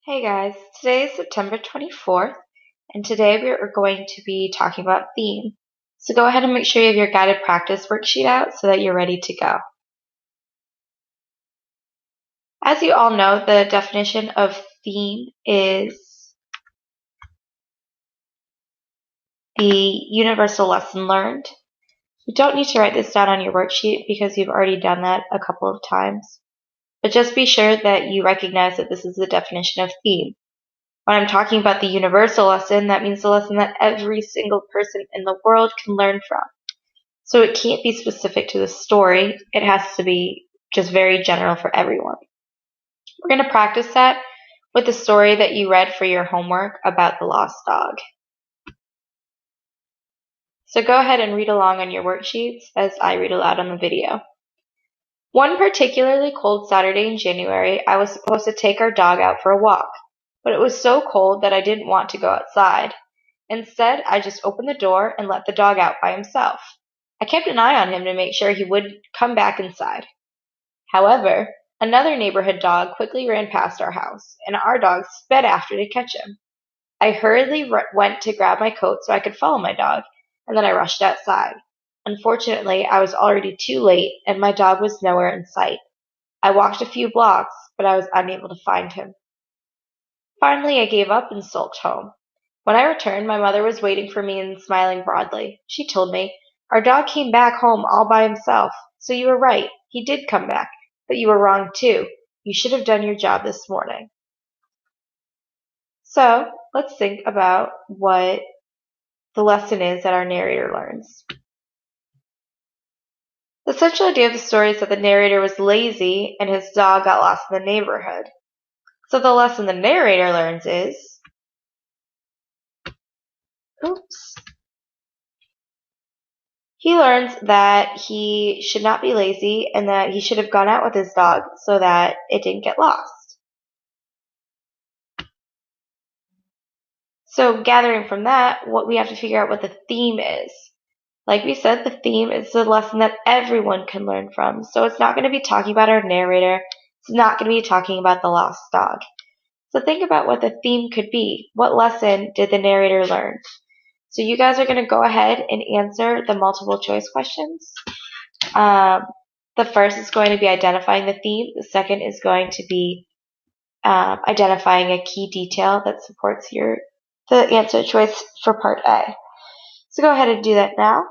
Hey guys, today is September 24th, and today we are going to be talking about theme. So go ahead and make sure you have your guided practice worksheet out so that you're ready to go. As you all know, the definition of theme is the universal lesson learned. You don't need to write this down on your worksheet because you've already done that a couple of times, but just be sure that you recognize that this is the definition of theme. When I'm talking about the universal lesson, that means the lesson that every single person in the world can learn from. So it can't be specific to the story. It has to be just very general for everyone. We're going to practice that with the story that you read for your homework about the lost dog. So go ahead and read along on your worksheets as I read aloud on the video. One particularly cold Saturday in January, I was supposed to take our dog out for a walk, but it was so cold that I didn't want to go outside. Instead, I just opened the door and let the dog out by himself. I kept an eye on him to make sure he would come back inside. However, another neighborhood dog quickly ran past our house, and our dog sped after to catch him. I hurriedly went to grab my coat so I could follow my dog, and then I rushed outside. Unfortunately, I was already too late, and my dog was nowhere in sight. I walked a few blocks, but I was unable to find him. Finally, I gave up and sulked home. When I returned, my mother was waiting for me and smiling broadly. She told me, "Our dog came back home all by himself, so you were right. He did come back, but you were wrong too. You should have done your job this morning." So let's think about what the lesson is that our narrator learns. The central idea of the story is that the narrator was lazy and his dog got lost in the neighborhood. So the lesson the narrator learns is, he learns that he should not be lazy and that he should have gone out with his dog so that it didn't get lost. So gathering from that, what we have to figure out what the theme is. Like we said, the theme is the lesson that everyone can learn from. So it's not going to be talking about our narrator. It's not going to be talking about the lost dog. So think about what the theme could be. What lesson did the narrator learn? So you guys are going to go ahead and answer the multiple choice questions. The first is going to be identifying the theme. The second is going to be identifying a key detail that supports the answer choice for part A. So go ahead and do that now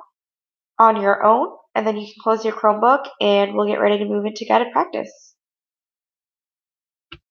on your own, and then you can close your Chromebook and we'll get ready to move into guided practice.